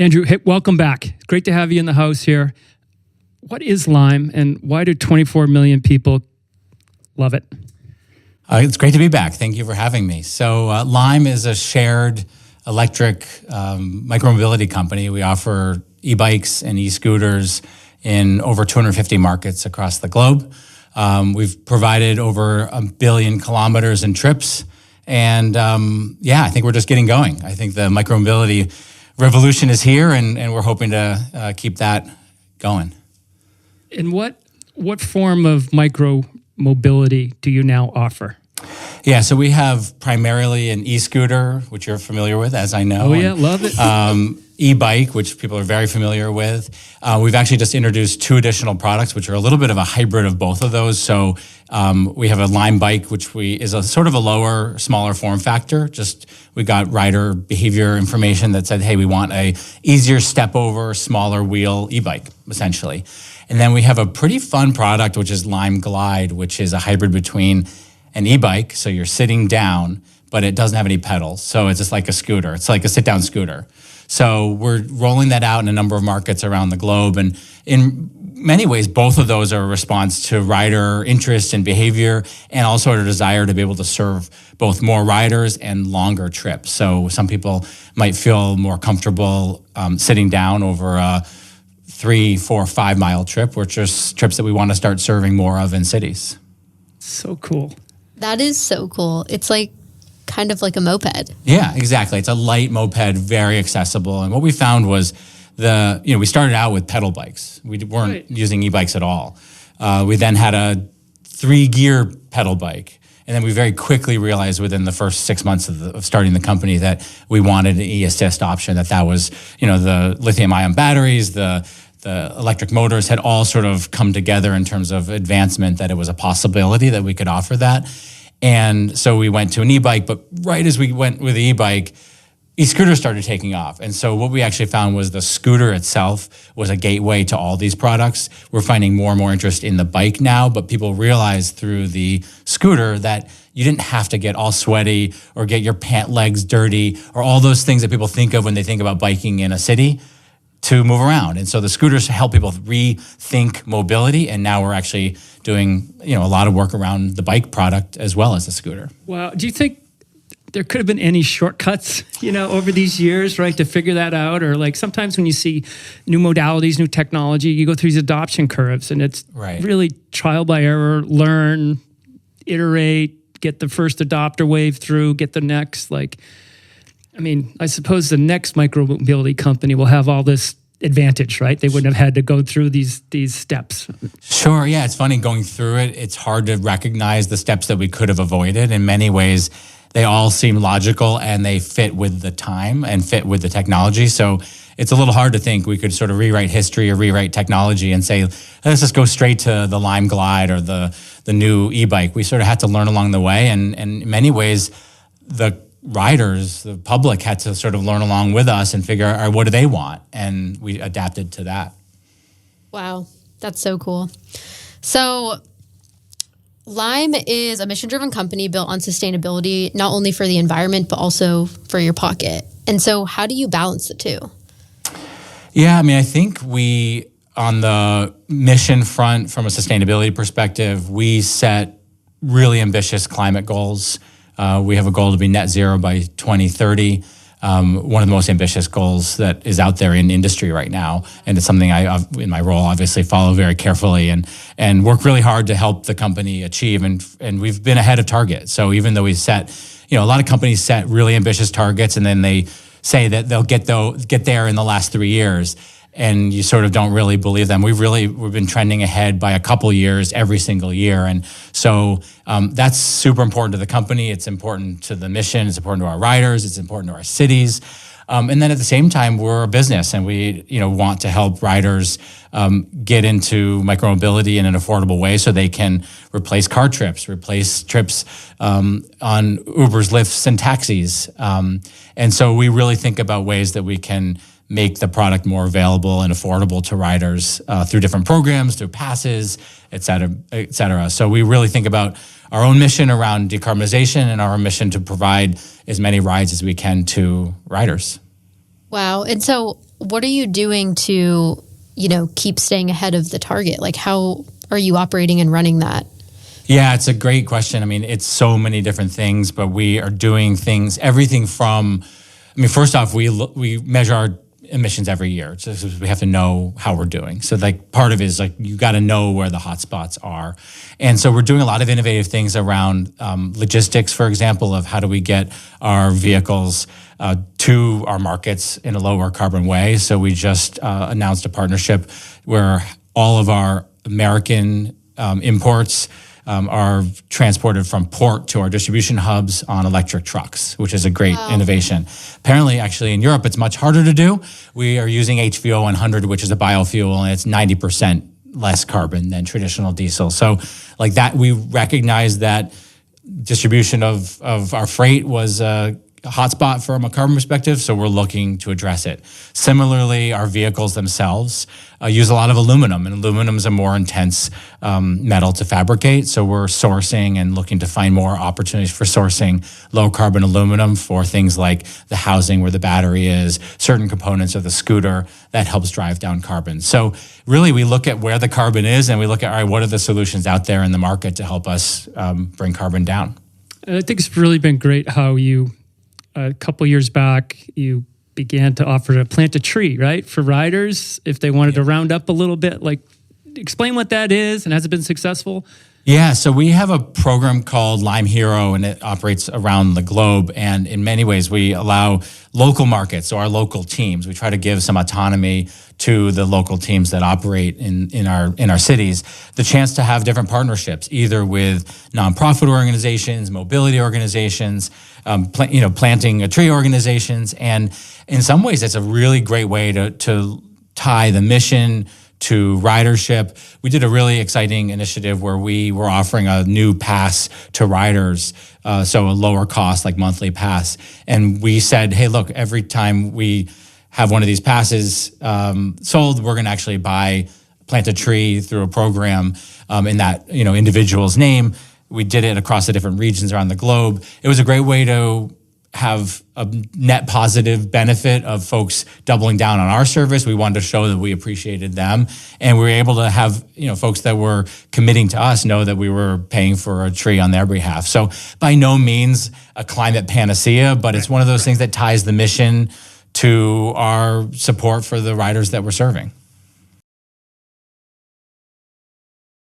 Andrew, hey, welcome back. Great to have you in the house here. What is Lime, and why do 24 million people love it? It's great to be back. Thank you for having me. So Lime is a shared electric micromobility company. We offer e-bikes and e-scooters in over 250 markets across the globe. We've provided over 1 billion kilometers in trips. And I think we're just getting going. I think the micromobility revolution is here, and we're hoping to keep that going. And what form of micromobility do you now offer? Yeah, so we have primarily an e-scooter, which you're familiar with, as I know. Oh, yeah, love it. E-bike, which people are very familiar with. We've actually just introduced 2 additional products, which are a little bit of a hybrid of both of those. So we have a Lime bike, which is a sort of a lower, smaller form factor. Just we got rider behavior information that said, hey, we want a easier step over, smaller wheel e-bike, essentially. And then we have a pretty fun product, which is Lime Glide, which is a hybrid between an e-bike, so you're sitting down, but it doesn't have any pedals. So it's just like a scooter. It's like a sit-down scooter. So we're rolling that out in a number of markets around the globe. And in many ways, both of those are a response to rider interest and behavior, and also a desire to be able to serve both more riders and longer trips. So some people might feel more comfortable sitting down over a 3, 4, 5 mile trip, which are trips that we want to start serving more of in cities. So cool. That is so cool. It's like kind of like a moped. Yeah, exactly. It's a light moped, very accessible. And what we found was we started out with pedal bikes. We weren't using e-bikes at all. We then had a 3-gear pedal bike. And then we very quickly realized within the first 6 months of starting the company that we wanted an e-assist option, that was, the lithium-ion batteries, the electric motors had all sort of come together in terms of advancement, that it was a possibility that we could offer that. And so we went to an e-bike, but right as we went with the e-bike, e-scooters started taking off. And so what we actually found was the scooter itself was a gateway to all these products. We're finding more and more interest in the bike now, but people realized through the scooter that you didn't have to get all sweaty or get your pant legs dirty or all those things that people think of when they think about biking in a city to move around. And so the scooters help people rethink mobility. And now we're actually doing, a lot of work around the bike product as well as the scooter. Wow. Do you think there could have been any shortcuts, over these years, right, to figure that out? Or like sometimes when you see new modalities, new technology, you go through these adoption curves, and it's really trial by error, learn, iterate, get the first adopter wave through, get the next, I suppose the next micromobility company will have all this advantage, right? They wouldn't have had to go through these steps. Sure, yeah, it's funny going through it. It's hard to recognize the steps that we could have avoided. In many ways, they all seem logical and they fit with the time and fit with the technology. So it's a little hard to think we could sort of rewrite history or rewrite technology and say, let's just go straight to the Lime Glide or the new e-bike. We sort of had to learn along the way. And in many ways, the riders, the public, had to sort of learn along with us and figure out what do they want. And we adapted to that. Wow, that's so cool. So Lime is a mission-driven company built on sustainability, not only for the environment, but also for your pocket. And so how do you balance the two? Yeah, I think we, on the mission front, from a sustainability perspective, we set really ambitious climate goals. We have a goal to be net zero by 2030. One of the most ambitious goals that is out there in industry right now. And it's something I, in my role, obviously follow very carefully and work really hard to help the company achieve. And we've been ahead of target. So even though we set, a lot of companies set really ambitious targets and then they say that they'll get there in the last 3 years. And you sort of don't really believe them. We've been trending ahead by a couple years every single year. And so that's super important to the company. It's important to the mission. It's important to our riders. It's important to our cities. And then at the same time, we're a business and we want to help riders get into micromobility in an affordable way so they can replace car trips, replace trips on Ubers, Lyfts, and taxis. And so we really think about ways that we can make the product more available and affordable to riders through different programs, through passes, et cetera, et cetera. So we really think about our own mission around decarbonization and our mission to provide as many rides as we can to riders. Wow. And so what are you doing to, keep staying ahead of the target? Like, how are you operating and running that? Yeah, it's a great question. I mean, it's so many different things, but we are doing things, everything from, first off, we measure our emissions every year. So we have to know how we're doing. So like part of it is like, you got to know where the hot spots are. And so we're doing a lot of innovative things around logistics, for example, of how do we get our vehicles to our markets in a lower carbon way. So we just announced a partnership where all of our American imports are transported from port to our distribution hubs on electric trucks, which is a great innovation. Apparently, actually, in Europe, it's much harder to do. We are using HVO 100, which is a biofuel, and it's 90% less carbon than traditional diesel. So like that, we recognize that distribution of our freight was a hotspot from a carbon perspective, so we're looking to address it. Similarly, our vehicles themselves use a lot of aluminum, and aluminum is a more intense metal to fabricate, so we're sourcing and looking to find more opportunities for sourcing low carbon aluminum for things like the housing where the battery is, certain components of the scooter that helps drive down carbon. So really we look at where the carbon is and we look at, all right, what are the solutions out there in the market to help us bring carbon down? And I think it's really been great how you, a couple years back, you began to offer to plant a tree, right, for riders if they wanted to round up a little bit. Like, explain what that is, and has it been successful? Yeah, so we have a program called Lime Hero, and it operates around the globe. And in many ways, we allow local markets, so our local teams. We try to give some autonomy to the local teams that operate in our cities, the chance to have different partnerships, either with nonprofit organizations, mobility organizations, planting a tree organizations. And in some ways, it's a really great way to tie the mission to ridership. We did a really exciting initiative where we were offering a new pass to riders, so a lower cost, like monthly pass. And we said, hey, look, every time we have one of these passes sold, we're going to actually plant a tree through a program in that individual's name. We did it across the different regions around the globe. It was a great way to have a net positive benefit of folks doubling down on our service. We wanted to show that we appreciated them, and we were able to have folks that were committing to us know that we were paying for a tree on their behalf. So by no means a climate panacea, but it's one of those things that ties the mission to our support for the riders that we're serving.